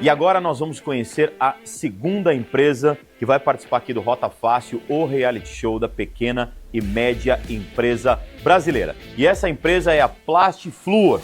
E agora nós vamos conhecer a segunda empresa que vai participar aqui do Rota Fácil, o reality show da pequena e média empresa brasileira. E essa empresa é a Plastifluor.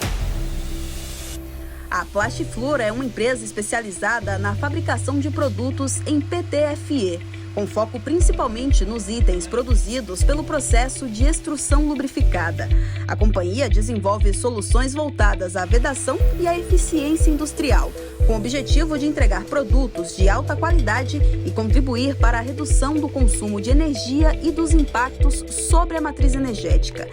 A Plastifluor é uma empresa especializada na fabricação de produtos em PTFE, com foco principalmente nos itens produzidos pelo processo de extrusão lubrificada. A companhia desenvolve soluções voltadas à vedação e à eficiência industrial, com o objetivo de entregar produtos de alta qualidade e contribuir para a redução do consumo de energia e dos impactos sobre a matriz energética.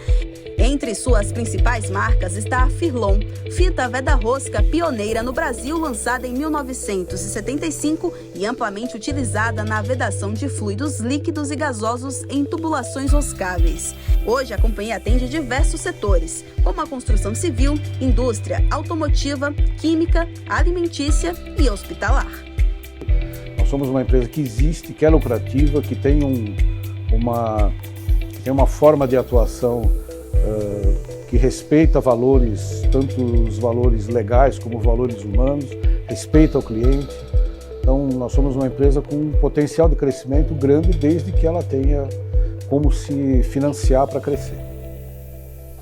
Entre suas principais marcas está a Firlon, fita veda-rosca pioneira no Brasil, lançada em 1975 e amplamente utilizada na vedação de fluidos líquidos e gasosos em tubulações roscáveis. Hoje, a companhia atende diversos setores, como a construção civil, indústria automotiva, química, alimentícia e hospitalar. Nós somos uma empresa que existe, que é lucrativa, que tem uma forma de atuação que respeita valores, tanto os valores legais como os valores humanos, respeita o cliente. Então, nós somos uma empresa com um potencial de crescimento grande, desde que ela tenha como se financiar para crescer.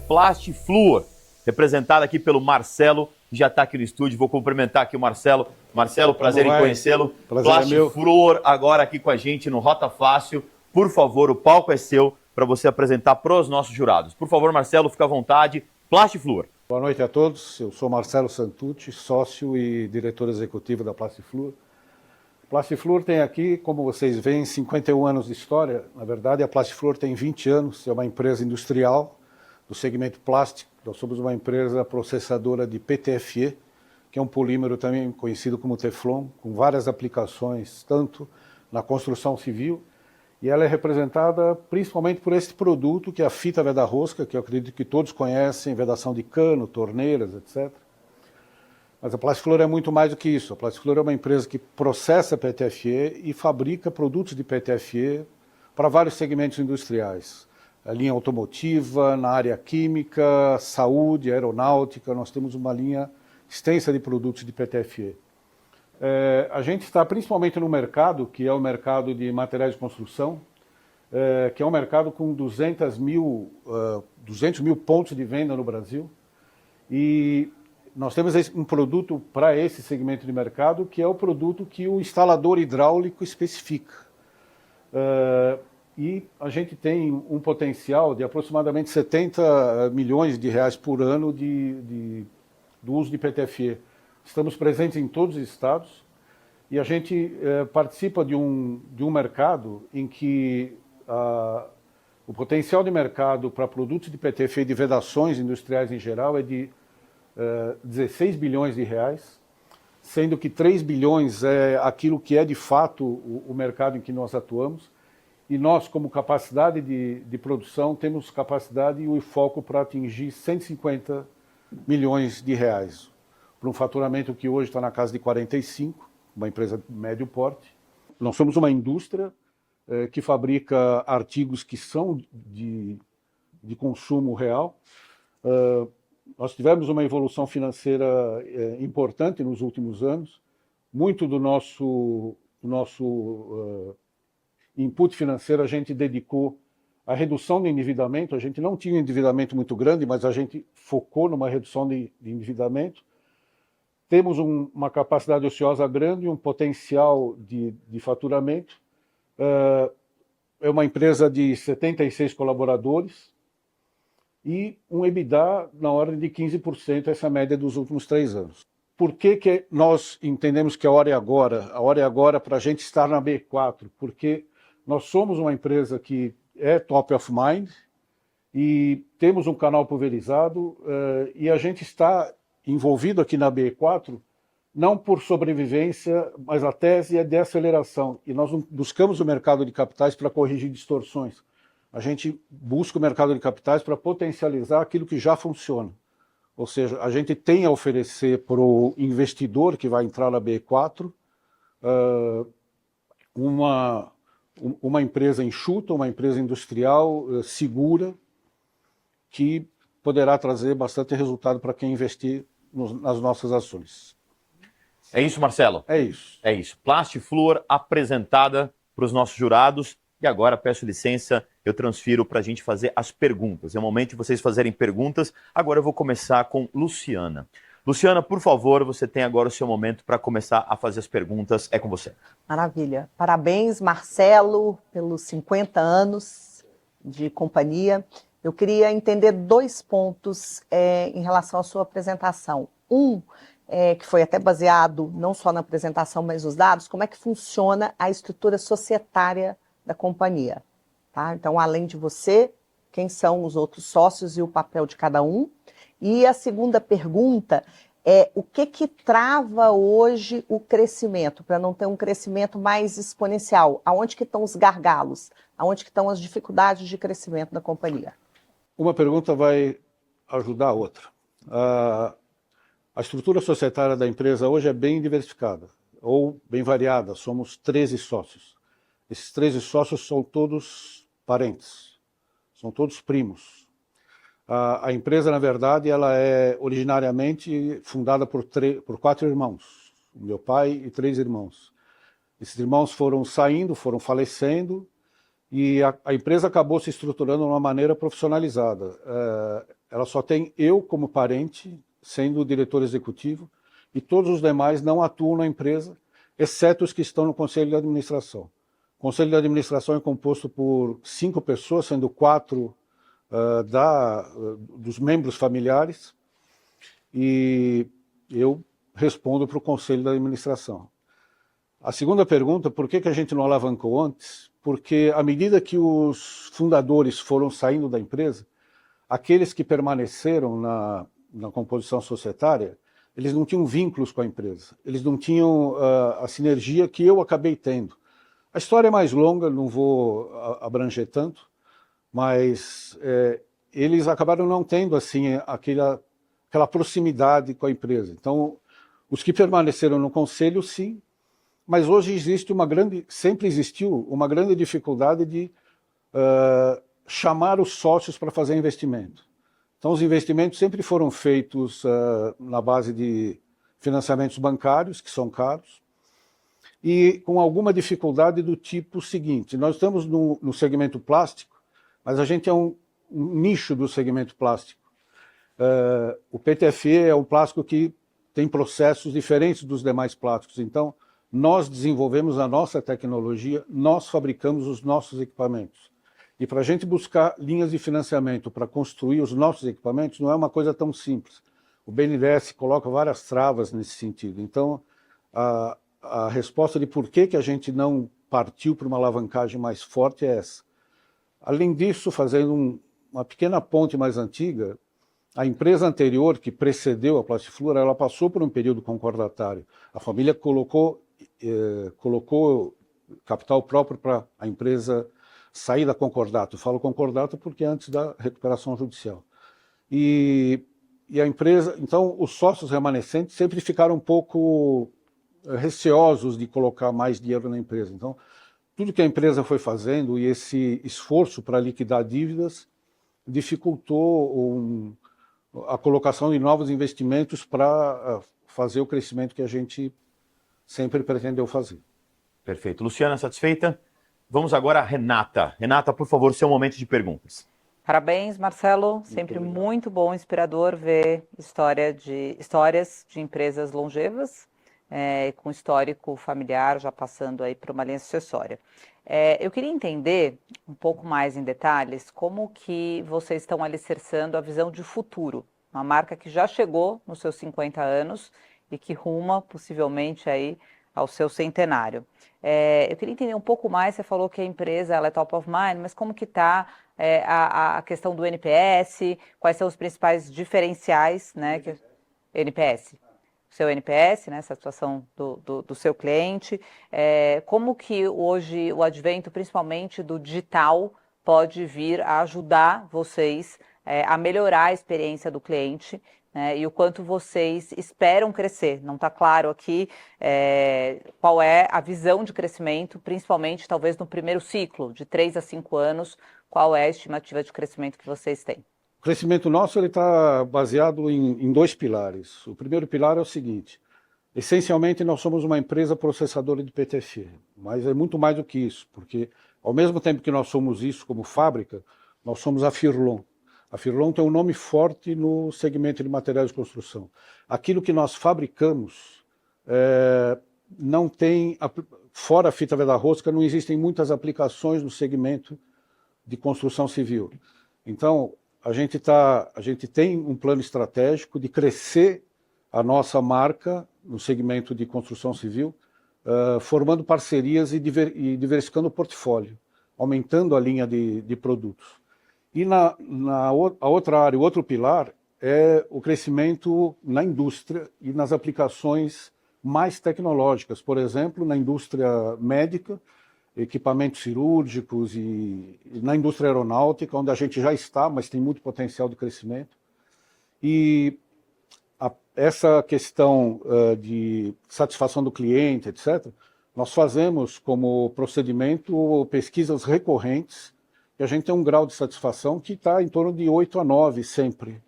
Plastifluor, representada aqui pelo Marcelo, que já está aqui no estúdio. Vou cumprimentar aqui o Marcelo. Marcelo, prazer em conhecê-lo. Plastifluor agora aqui com a gente no Rota Fácil. Por favor, o palco é seu para você apresentar para os nossos jurados. Por favor, Marcelo, fica à vontade. Plastifluor. Boa noite a todos. Eu sou Marcelo Santucci, sócio e diretor executivo da Plastifluor. Plastifluor tem aqui, como vocês veem, 51 anos de história. Na verdade, a Plastifluor tem 20 anos, é uma empresa industrial do segmento plástico. Nós somos uma empresa processadora de PTFE, que é um polímero também conhecido como Teflon, com várias aplicações, tanto na construção civil, e ela é representada principalmente por esse produto, que é a fita veda-rosca, que eu acredito que todos conhecem, vedação de cano, torneiras, etc. Mas a Plastifluor é muito mais do que isso. A Plastifluor é uma empresa que processa PTFE e fabrica produtos de PTFE para vários segmentos industriais. A linha automotiva, na área química, saúde, aeronáutica, nós temos uma linha extensa de produtos de PTFE. A gente está principalmente no mercado, que é o mercado de materiais de construção, que é um mercado com 200 mil pontos de venda no Brasil. E nós temos um produto para esse segmento de mercado, que é o produto que o instalador hidráulico especifica. E a gente tem um potencial de aproximadamente 70 milhões de reais por ano do uso de PTFE. Estamos presentes em todos os estados e a gente participa de um mercado em que o potencial de mercado para produtos de PTFE e de vedações industriais em geral é de 16 bilhões de reais, sendo que 3 bilhões é aquilo que é de fato o mercado em que nós atuamos. E nós, como capacidade de produção, temos capacidade e foco para atingir 150 milhões de reais. Para um faturamento que hoje está na casa de 45, uma empresa de médio porte. Nós somos uma indústria que fabrica artigos que são de consumo real. Nós tivemos uma evolução financeira importante nos últimos anos. Muito do nosso input financeiro a gente dedicou à redução do endividamento. A gente não tinha um endividamento muito grande, mas a gente focou numa redução de endividamento. Temos uma capacidade ociosa grande, um potencial de faturamento. É uma empresa de 76 colaboradores e um EBITDA na ordem de 15%, essa média dos últimos 3 anos. Por que nós entendemos que a hora é agora? A hora é agora para a gente estar na B4, porque nós somos uma empresa que é top of mind e temos um canal pulverizado e a gente está envolvido aqui na B4 não por sobrevivência, mas a tese é de aceleração. E nós buscamos o mercado de capitais para corrigir distorções. A gente busca o mercado de capitais para potencializar aquilo que já funciona. Ou seja, a gente tem a oferecer para o investidor que vai entrar na B4 uma empresa enxuta, uma empresa industrial segura, que poderá trazer bastante resultado para quem investir nas nossas ações. É isso, Marcelo? É isso. É isso. Plastiflor apresentada para os nossos jurados. E agora, peço licença, eu transfiro para a gente fazer as perguntas. É o momento de vocês fazerem perguntas. Agora eu vou começar com Luciana. Luciana, por favor, você tem agora o seu momento para começar a fazer as perguntas. É com você. Maravilha. Parabéns, Marcelo, pelos 50 anos de companhia. Eu queria entender 2 pontos em relação à sua apresentação. Que foi até baseado não só na apresentação, mas nos dados, como é que funciona a estrutura societária da companhia. Tá? Então, além de você, quem são os outros sócios e o papel de cada um? E a segunda pergunta é o que trava hoje o crescimento, para não ter um crescimento mais exponencial? Aonde que estão os gargalos? Aonde que estão as dificuldades de crescimento da companhia? Uma pergunta vai ajudar a outra. A estrutura societária da empresa hoje é bem diversificada, ou bem variada. Somos 13 sócios. Esses 13 sócios são todos parentes, são todos primos. A empresa, na verdade, ela é originariamente fundada por 4 irmãos, meu pai e 3 irmãos. Esses irmãos foram saindo, foram falecendo, e a empresa acabou se estruturando de uma maneira profissionalizada. Ela só tem eu como parente, sendo o diretor executivo, e todos os demais não atuam na empresa, exceto os que estão no Conselho de Administração. O Conselho de Administração é composto por 5 pessoas, sendo 4 dos membros familiares, e eu respondo para o Conselho de Administração. A segunda pergunta, por que a gente não alavancou antes? Porque à medida que os fundadores foram saindo da empresa, aqueles que permaneceram na composição societária, eles não tinham vínculos com a empresa, eles não tinham a sinergia que eu acabei tendo. A história é mais longa, não vou abranger tanto, mas eles acabaram não tendo assim aquela proximidade com a empresa. Então, os que permaneceram no conselho, sim, mas hoje sempre existiu uma grande dificuldade de chamar os sócios para fazer investimento. Então, os investimentos sempre foram feitos na base de financiamentos bancários, que são caros, e com alguma dificuldade do tipo seguinte: nós estamos no segmento plástico, mas a gente é um nicho do segmento plástico. O PTFE é um plástico que tem processos diferentes dos demais plásticos, então nós desenvolvemos a nossa tecnologia, nós fabricamos os nossos equipamentos. E para a gente buscar linhas de financiamento para construir os nossos equipamentos não é uma coisa tão simples. O BNDES coloca várias travas nesse sentido. Então, a resposta de por que a gente não partiu para uma alavancagem mais forte é essa. Além disso, fazendo uma pequena ponte mais antiga, a empresa anterior, que precedeu a Plastiflor, ela passou por um período concordatário. A família colocou capital próprio para a empresa sair da concordato. Eu falo concordato porque é antes da recuperação judicial. E a empresa, então, os sócios remanescentes sempre ficaram um pouco receosos de colocar mais dinheiro na empresa. Então, tudo que a empresa foi fazendo e esse esforço para liquidar dívidas dificultou a colocação de novos investimentos para fazer o crescimento que a gente sempre pretendeu fazer. Perfeito. Luciana, satisfeita? Vamos agora a Renata. Renata, por favor, seu momento de perguntas. Parabéns, Marcelo. Sempre muito bom, inspirador ver histórias de empresas longevas, com histórico familiar, já passando aí para uma linha sucessória. Eu queria entender um pouco mais em detalhes como que vocês estão alicerçando a visão de futuro. Uma marca que já chegou nos seus 50 anos e que ruma possivelmente aí ao seu centenário. Eu queria entender um pouco mais, você falou que a empresa ela é top of mind, mas como que está a questão do NPS, quais são os principais diferenciais, né? NPS. Seu NPS, né, satisfação do seu cliente, como que hoje o advento, principalmente do digital, pode vir a ajudar vocês a melhorar a experiência do cliente, né, e o quanto vocês esperam crescer. Não está claro aqui qual é a visão de crescimento, principalmente talvez no primeiro ciclo, de 3 a 5 anos, qual é a estimativa de crescimento que vocês têm? O crescimento nosso está baseado em 2 pilares. O primeiro pilar é o seguinte: Essencialmente, nós somos uma empresa processadora de PTFE, mas é muito mais do que isso, porque ao mesmo tempo que nós somos isso como fábrica, nós somos a Firlon. A Firlon tem um nome forte no segmento de materiais de construção. Aquilo que nós fabricamos não tem, fora a fita veda-rosca, não existem muitas aplicações no segmento de construção civil. Então, a gente tem um plano estratégico de crescer a nossa marca no segmento de construção civil, formando parcerias e diversificando o portfólio, aumentando a linha de produtos. E a outra área, o outro pilar, é o crescimento na indústria e nas aplicações mais tecnológicas. Por exemplo, na indústria médica, equipamentos cirúrgicos e na indústria aeronáutica, onde a gente já está, mas tem muito potencial de crescimento. E essa questão de satisfação do cliente, etc., nós fazemos como procedimento pesquisas recorrentes, e a gente tem um grau de satisfação que está em torno de 8 a 9 sempre,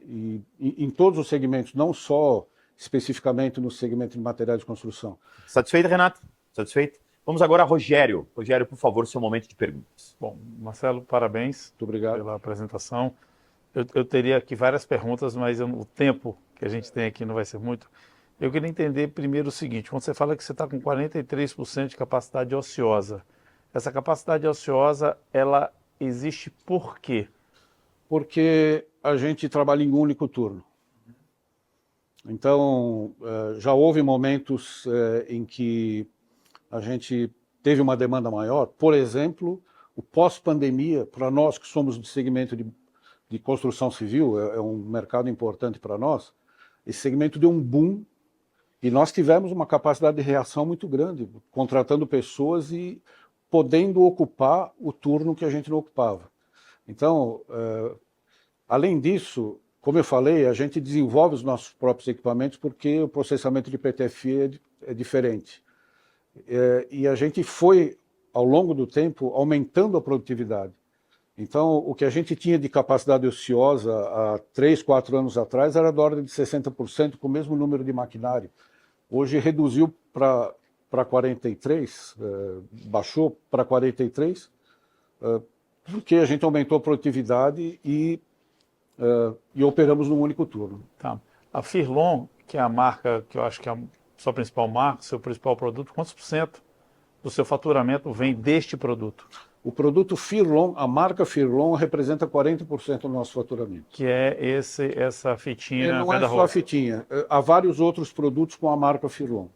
e em todos os segmentos, não só especificamente no segmento de materiais de construção. Satisfeito, Renato? Satisfeito? Vamos agora a Rogério. Rogério, por favor, seu momento de perguntas. Bom, Marcelo, parabéns. Muito obrigado pela apresentação. Eu teria aqui várias perguntas, mas o tempo que a gente tem aqui não vai ser muito. Eu queria entender primeiro o seguinte, quando você fala que você está com 43% de capacidade ociosa, essa capacidade ociosa, ela existe por quê? Porque a gente trabalha em um único turno. Então, já houve momentos em que a gente teve uma demanda maior. Por exemplo, o pós-pandemia, para nós que somos do segmento de construção civil, é um mercado importante para nós, esse segmento deu um boom e nós tivemos uma capacidade de reação muito grande, contratando pessoas e podendo ocupar o turno que a gente não ocupava. Então, além disso, como eu falei, a gente desenvolve os nossos próprios equipamentos porque o processamento de PTFE é diferente. E a gente foi, ao longo do tempo, aumentando a produtividade. Então, o que a gente tinha de capacidade ociosa há 3, 4 anos atrás era da ordem de 60%, com o mesmo número de maquinário. Hoje reduziu para 43, baixou para 43, porque a gente aumentou a produtividade e operamos num único turno. Tá. A Firlon, que é a marca, que eu acho que é a sua principal marca, seu principal produto, quantos por cento do seu faturamento vem deste produto? O produto Firlon, a marca Firlon, representa 40% do nosso faturamento. Que é essa fitinha não é só a fitinha. Há vários outros produtos com a marca Firlon.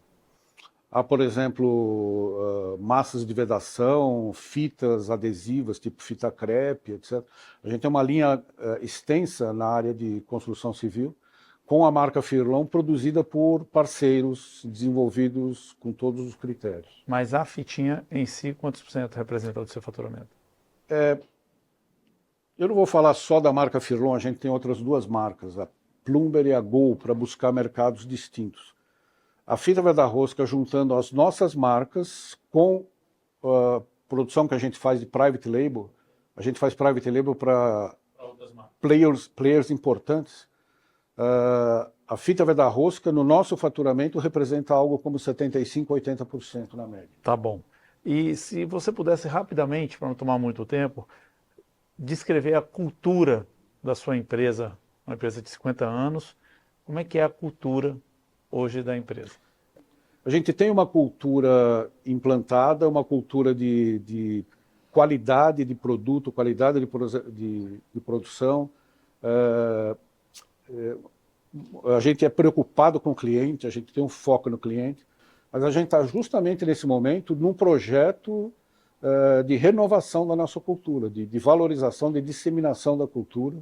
Há, por exemplo, massas de vedação, fitas adesivas, tipo fita crepe, etc. A gente tem uma linha extensa na área de construção civil, com a marca Firlon, produzida por parceiros desenvolvidos com todos os critérios. Mas a fitinha em si, quantos por cento representa do seu faturamento? Eu não vou falar só da marca Firlon, a gente tem outras duas marcas, a Plumber e a Gol, para buscar mercados distintos. A fita veda-rosca, juntando as nossas marcas com a produção que a gente faz de private label, a gente faz private label para players importantes. A fita veda-rosca, no nosso faturamento, representa algo como 75%, 80% na média. Tá bom. E se você pudesse rapidamente, para não tomar muito tempo, descrever a cultura da sua empresa, uma empresa de 50 anos, como é que é a cultura hoje da empresa? A gente tem uma cultura implantada, uma cultura de qualidade de produto, qualidade de produção. A gente é preocupado com o cliente, a gente tem um foco no cliente, mas a gente está justamente nesse momento num projeto de renovação da nossa cultura, de valorização, de disseminação da cultura.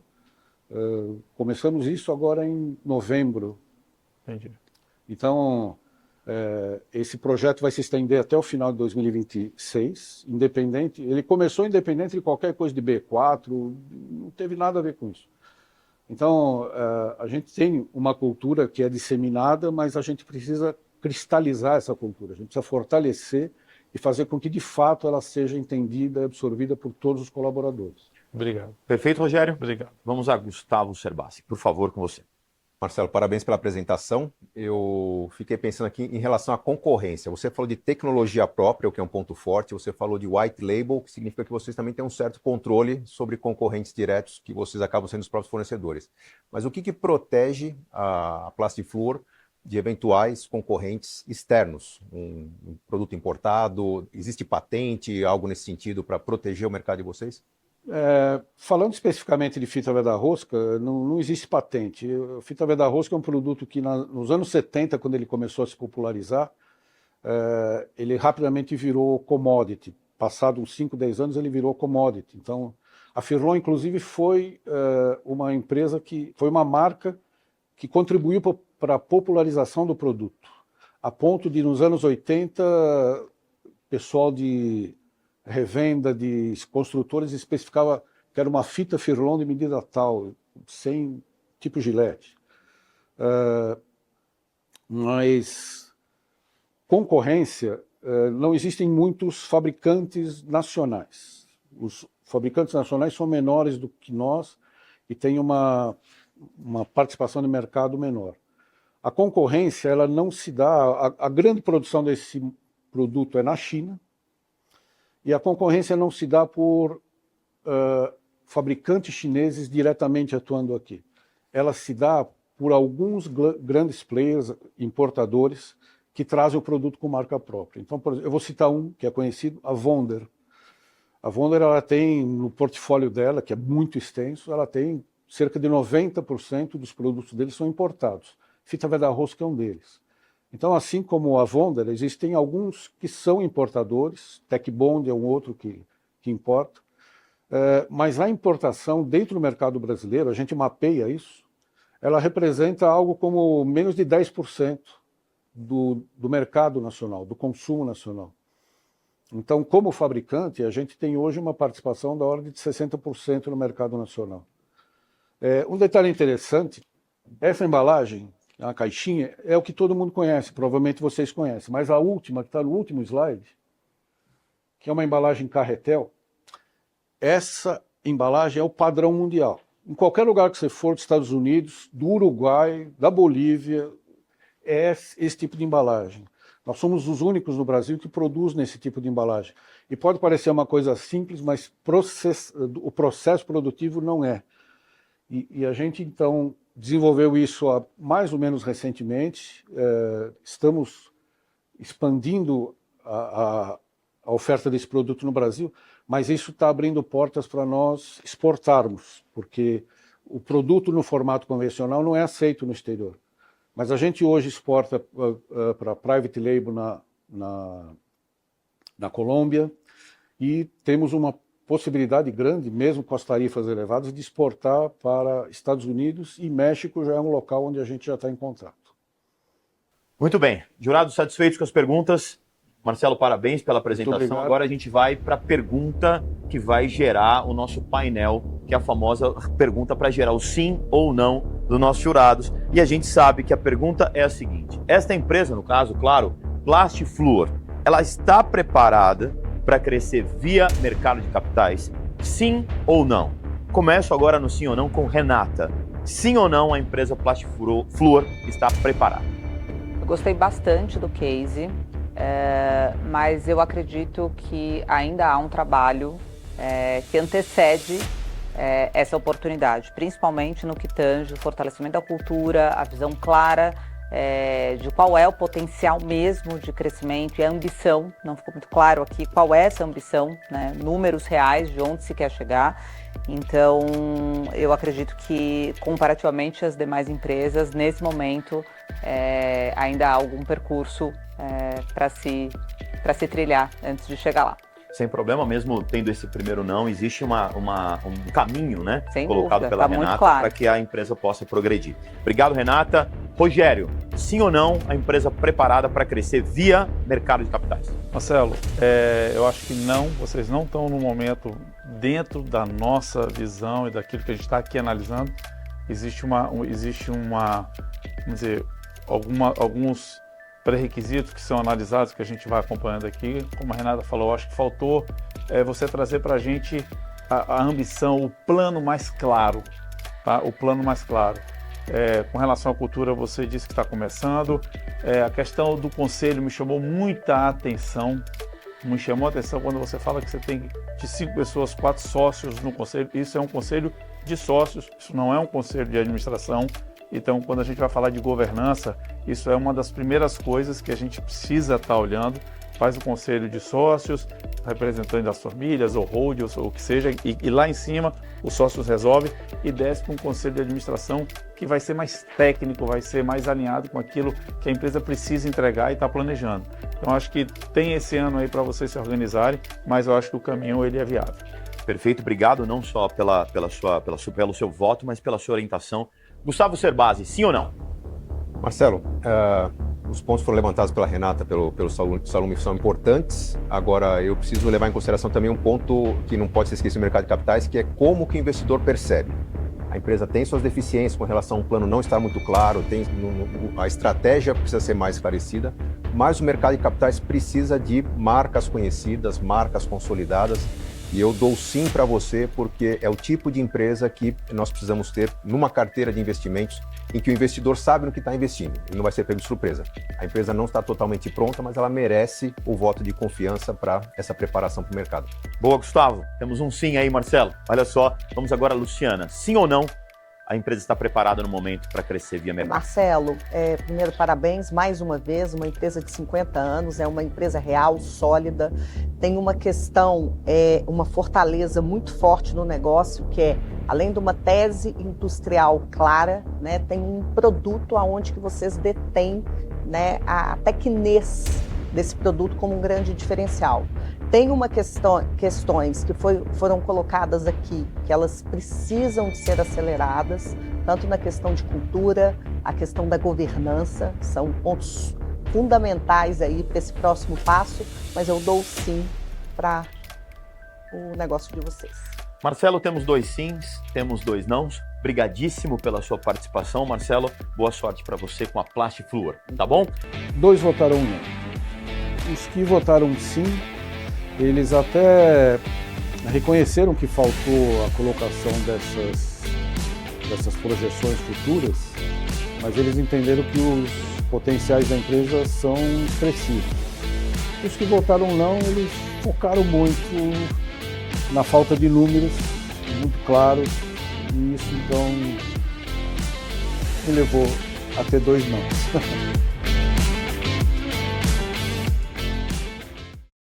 Começamos isso agora em novembro. Entendi. Então, esse projeto vai se estender até o final de 2026, independente. Ele começou independente de qualquer coisa de B4, não teve nada a ver com isso. Então, a gente tem uma cultura que é disseminada, mas a gente precisa cristalizar essa cultura, a gente precisa fortalecer e fazer com que, de fato, ela seja entendida e absorvida por todos os colaboradores. Obrigado. Perfeito, Rogério? Obrigado. Vamos a Gustavo Cerbasi, por favor, com você. Marcelo, parabéns pela apresentação. Eu fiquei pensando aqui em relação à concorrência. Você falou de tecnologia própria, o que é um ponto forte. Você falou de white label, que significa que vocês também têm um certo controle sobre concorrentes diretos, que vocês acabam sendo os próprios fornecedores. Mas o que protege a Plastiflor de eventuais concorrentes externos? Um produto importado? Existe patente, algo nesse sentido, para proteger o mercado de vocês? Falando especificamente de fita veda-rosca, não existe patente. A fita veda-rosca é um produto que nos anos 70, quando ele começou a se popularizar, ele rapidamente virou commodity. Passado uns 5, 10 anos ele virou commodity. Então, a Furlon, inclusive, foi uma empresa foi uma marca que contribuiu para a popularização do produto, a ponto de, nos anos 80, pessoal de revenda de construtores especificava que era uma fita Furlon de medida tal, sem tipo Gillette. Mas concorrência, não existem muitos fabricantes nacionais. Os fabricantes nacionais são menores do que nós e têm uma participação de mercado menor. A concorrência, ela não se dá, a grande produção desse produto é na China, e a concorrência não se dá por fabricantes chineses diretamente atuando aqui. Ela se dá por alguns grandes players, importadores, que trazem o produto com marca própria. Então, por exemplo, eu vou citar um que é conhecido, a Wonder. A Wonder, ela tem no portfólio dela, que é muito extenso, ela tem cerca de 90% dos produtos deles são importados. Fita veda-rosca é um deles. Então, assim como a Wonder, existem alguns que são importadores, Tecbond é um outro que importa, mas a importação dentro do mercado brasileiro, a gente mapeia isso, ela representa algo como menos de 10% do mercado nacional, do consumo nacional. Então, como fabricante, a gente tem hoje uma participação da ordem de 60% no mercado nacional. Um detalhe interessante, essa embalagem, a caixinha, é o que todo mundo conhece, provavelmente vocês conhecem, mas a última, que está no último slide, que é uma embalagem carretel, essa embalagem é o padrão mundial. Em qualquer lugar que você for, dos Estados Unidos, do Uruguai, da Bolívia, é esse tipo de embalagem. Nós somos os únicos no Brasil que produzem esse tipo de embalagem. E pode parecer uma coisa simples, mas o processo produtivo não é. E a gente, então, desenvolveu isso mais ou menos recentemente. Estamos expandindo a oferta desse produto no Brasil, mas isso está abrindo portas para nós exportarmos, porque o produto no formato convencional não é aceito no exterior. Mas a gente hoje exporta para private label na Colômbia e temos uma possibilidade grande, mesmo com as tarifas elevadas, de exportar para Estados Unidos, e México já é um local onde a gente já está em contato. Muito bem. Jurados satisfeitos com as perguntas? Marcelo, parabéns pela apresentação. Agora a gente vai para a pergunta que vai gerar o nosso painel, que é a famosa pergunta para gerar o sim ou não dos nossos jurados. E a gente sabe que a pergunta é a seguinte: esta empresa, no caso, claro, Plastiflor, ela está preparada para crescer via mercado de capitais? Sim ou não? Começo agora no sim ou não com Renata. Sim ou não a empresa Plastiflor está preparada? Eu gostei bastante do case. Mas eu acredito que ainda há um trabalho que antecede essa oportunidade, principalmente no que tange o fortalecimento da cultura, a visão clara de qual é o potencial mesmo de crescimento e a ambição. Não ficou muito claro aqui qual é essa ambição, né? Números reais de onde se quer chegar. Então, eu acredito que, comparativamente às demais empresas, nesse momento, ainda há algum percurso para se trilhar antes de chegar lá. Sem problema, mesmo tendo esse primeiro não, existe um caminho, né, colocado pela Renata para que a empresa possa progredir. Obrigado, Renata. Rogério, sim ou não a empresa preparada para crescer via mercado de capitais? Marcelo, eu acho que não, vocês não estão no momento dentro da nossa visão e daquilo que a gente está aqui analisando. Existe vamos dizer, alguns pré-requisitos que são analisados, que a gente vai acompanhando aqui. Como a Renata falou, acho que faltou você trazer para a gente a ambição, o plano mais claro, tá? O plano mais claro. Com relação à cultura, você disse que está começando. A questão do conselho me chamou muita atenção. Me chamou a atenção quando você fala que você tem de 5 pessoas, 4 sócios no conselho. Isso é um conselho de sócios, isso não é um conselho de administração. Então, quando a gente vai falar de governança, isso é uma das primeiras coisas que a gente precisa estar olhando. Faz o conselho de sócios, representante das famílias, ou hold, ou o que seja, e lá em cima os sócios resolvem e desce para um conselho de administração que vai ser mais técnico, vai ser mais alinhado com aquilo que a empresa precisa entregar e está planejando. Então, acho que tem esse ano aí para vocês se organizarem, mas eu acho que o caminho ele é viável. Perfeito, obrigado não só pelo seu voto, mas pela sua orientação. Gustavo Cerbasi, sim ou não? Marcelo, os pontos foram levantados pela Renata, pelo Salum, são importantes. Agora, eu preciso levar em consideração também um ponto que não pode ser esquecido no mercado de capitais, que é como que o investidor percebe. A empresa tem suas deficiências com relação ao plano não estar muito claro, a estratégia precisa ser mais esclarecida, mas o mercado de capitais precisa de marcas conhecidas, marcas consolidadas. E eu dou sim para você, porque é o tipo de empresa que nós precisamos ter numa carteira de investimentos em que o investidor sabe no que está investindo. Ele não vai ser pego de surpresa. A empresa não está totalmente pronta, mas ela merece o voto de confiança para essa preparação para o mercado. Boa, Gustavo. Temos um sim aí, Marcelo. Olha só, vamos agora, Luciana. Sim ou não? A empresa está preparada no momento para crescer via mercado? Marcelo, primeiro, parabéns mais uma vez, uma empresa de 50 anos, é uma empresa real, sólida, tem uma questão, uma fortaleza muito forte no negócio, que é, além de uma tese industrial clara, né, tem um produto aonde que vocês detêm, né, a tecnez desse produto como um grande diferencial. Tem questões que foram colocadas aqui, que elas precisam de ser aceleradas, tanto na questão de cultura, a questão da governança, são pontos fundamentais aí para esse próximo passo, mas eu dou sim para o negócio de vocês. Marcelo, temos 2 sims, temos 2 nãos. Brigadíssimo pela sua participação, Marcelo. Boa sorte para você com a Plastifluor, tá bom? 2 votaram não. Os que votaram sim, eles até reconheceram que faltou a colocação dessas projeções futuras, mas eles entenderam que os potenciais da empresa são expressivos. Os que votaram não, eles focaram muito na falta de números muito claros, e isso então me levou a ter 2 nãos.